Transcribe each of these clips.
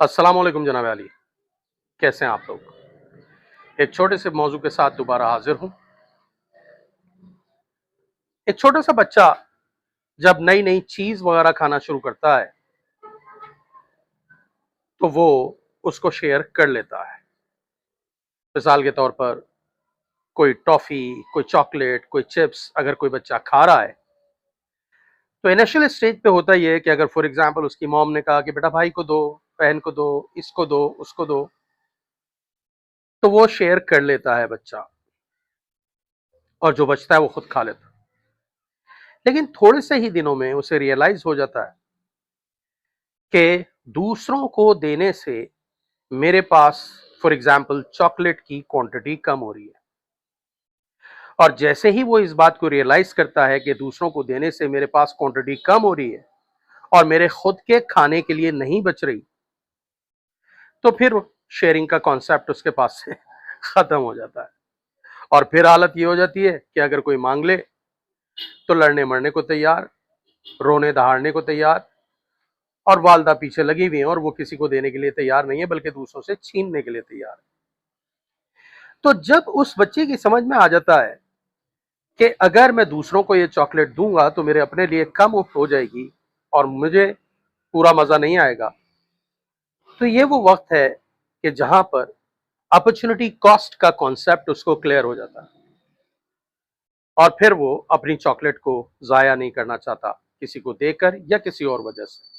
अस्सलाम वालेकुम जनाब अली। कैसे हैं आप लोग? एक छोटे से मौजू के साथ दोबारा हाजिर हूं। एक छोटा सा बच्चा जब नई नई चीज वगैरह खाना शुरू करता है तो वो उसको शेयर कर लेता है। मिसाल के तौर पर कोई टॉफी, कोई चॉकलेट, कोई चिप्स अगर कोई बच्चा खा रहा है तो इनिशियल स्टेज पे होता ही है कि अगर फॉर एग्जांपल उसकी मॉम ने कहा कि बेटा भाई को दो, बहन को दो, इसको दो, उसको दो, तो वो शेयर कर लेता है बच्चा और जो बचता है वो खुद खा लेता है। लेकिन थोड़े से ही दिनों में उसे रियलाइज हो जाता है कि दूसरों को देने से मेरे पास फॉर एग्जाम्पल चॉकलेट की क्वांटिटी कम हो रही है। और जैसे ही वो इस बात को रियलाइज करता है कि दूसरों को देने से मेरे पास क्वांटिटी कम हो रही है और मेरे खुद के खाने के लिए नहीं बच रही, तो फिर शेयरिंग का कॉन्सेप्ट उसके पास से खत्म हो जाता है। और फिर हालत ये हो जाती है कि अगर कोई मांग ले तो लड़ने मरने को तैयार, रोने दहाड़ने को तैयार, और वालदा पीछे लगी हुई है और वो किसी को देने के लिए तैयार नहीं है बल्कि दूसरों से छीनने के लिए तैयार है। तो जब उस बच्चे की समझ में आ जाता है कि अगर मैं दूसरों को ये चॉकलेट दूंगा तो मेरे अपने लिए कम हो जाएगी और मुझे पूरा मजा नहीं आएगा, तो ये वो वक्त है कि जहां पर अपॉर्चुनिटी कॉस्ट का कॉन्सेप्ट उसको क्लियर हो जाता है और फिर वो अपनी चॉकलेट को जाया नहीं करना चाहता किसी को देकर या किसी और वजह से।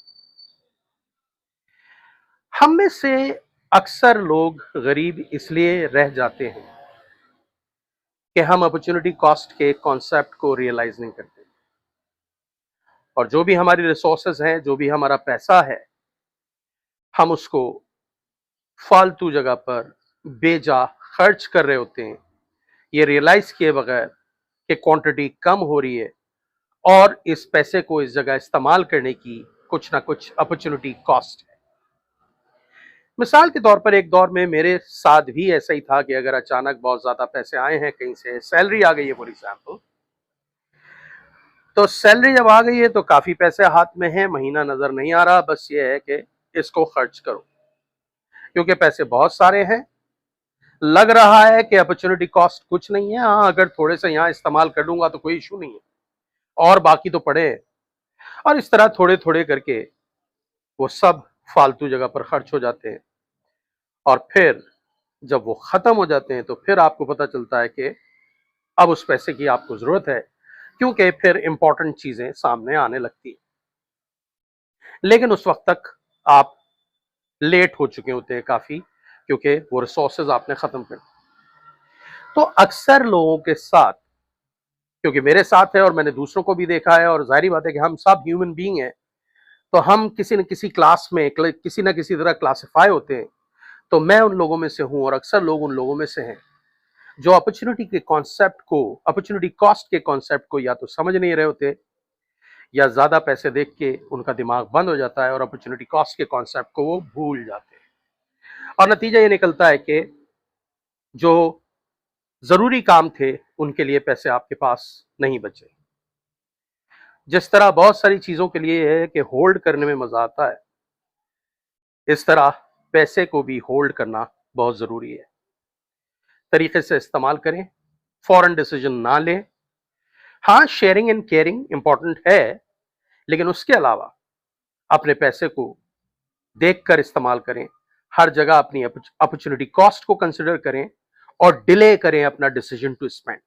हम में से अक्सर लोग गरीब इसलिए रह जाते हैं कि हम अपॉर्चुनिटी कॉस्ट के कॉन्सेप्ट को रियलाइज नहीं करते और जो भी हमारी रिसोर्सेज हैं, जो भी हमारा पैसा है, हम उसको फालतू जगह पर बेजा खर्च कर रहे होते हैं, ये रियलाइज किए बगैर कि क्वांटिटी कम हो रही है और इस पैसे को इस जगह इस्तेमाल करने की कुछ ना कुछ अपॉर्चुनिटी कॉस्ट है। मिसाल के तौर पर एक दौर में मेरे साथ भी ऐसा ही था कि अगर अचानक बहुत ज्यादा पैसे आए हैं, कहीं से सैलरी आ गई है फॉर एग्जाम्पल, तो सैलरी जब आ गई है तो काफी पैसे हाथ में हैं, महीना नजर नहीं आ रहा, बस ये है कि इसको खर्च करो क्योंकि पैसे बहुत सारे हैं। लग रहा है कि अपॉर्चुनिटी कॉस्ट कुछ नहीं है, हाँ अगर थोड़े से यहाँ इस्तेमाल कर लूंगा तो कोई इशू नहीं है और बाकी तो पड़े हैं। और इस तरह थोड़े थोड़े करके वो सब फालतू जगह पर खर्च हो जाते हैं और फिर जब वो खत्म हो जाते हैं तो फिर आपको पता चलता है कि अब उस पैसे की आपको जरूरत है क्योंकि फिर इंपॉर्टेंट चीजें सामने आने लगती हैं। लेकिन उस वक्त तक आप लेट हो चुके होते हैं काफी, क्योंकि वो रिसोर्सेज आपने खत्म कर दिए। तो अक्सर लोगों के साथ, क्योंकि मेरे साथ है और मैंने दूसरों को भी देखा है और जाहिर बात है कि हम सब ह्यूमन बीइंग हैं, तो हम किसी न किसी क्लास में किसी न किसी तरह क्लासिफाई होते हैं। तो मैं उन लोगों में से हूं और अक्सर लोग उन लोगों में से हैं जो अपॉर्चुनिटी के कॉन्सेप्ट को, अपॉर्चुनिटी कॉस्ट के कॉन्सेप्ट को या तो समझ नहीं रहे होते या ज्यादा पैसे देख के उनका दिमाग बंद हो जाता है और अपॉर्चुनिटी कॉस्ट के कॉन्सेप्ट को वो भूल जाते हैं। और नतीजा ये निकलता है कि जो जरूरी काम थे उनके लिए पैसे आपके पास नहीं बचे। जिस तरह बहुत सारी चीजों के लिए है कि होल्ड करने में मजा आता है, इस तरह पैसे को भी होल्ड करना बहुत जरूरी है। तरीके से इस्तेमाल करें, फॉरेन डिसीजन ना लें। हाँ, शेयरिंग एंड केयरिंग इंपॉर्टेंट है, लेकिन उसके अलावा अपने पैसे को देखकर इस्तेमाल करें। हर जगह अपनी अपॉर्चुनिटी कॉस्ट को कंसिडर करें और डिले करें अपना डिसीजन टू स्पेंड।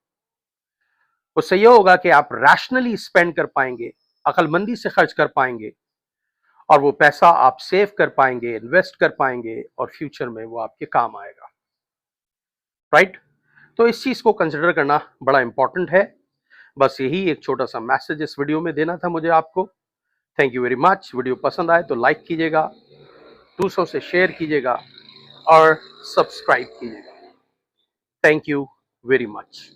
उससे यह होगा कि आप रैशनली स्पेंड कर पाएंगे, अकलमंदी से खर्च कर पाएंगे और वो पैसा आप सेव कर पाएंगे, इन्वेस्ट कर पाएंगे और फ्यूचर में वो आपके काम आएगा। राइट? तो इस चीज को कंसिडर करना बड़ा इंपॉर्टेंट है। बस यही एक छोटा सा मैसेज इस वीडियो में देना था मुझे आपको। Thank you very much. Video पसंद आए तो लाइक कीजिएगा, दूसरों से शेयर कीजिएगा और सब्सक्राइब कीजिएगा। Thank you very much.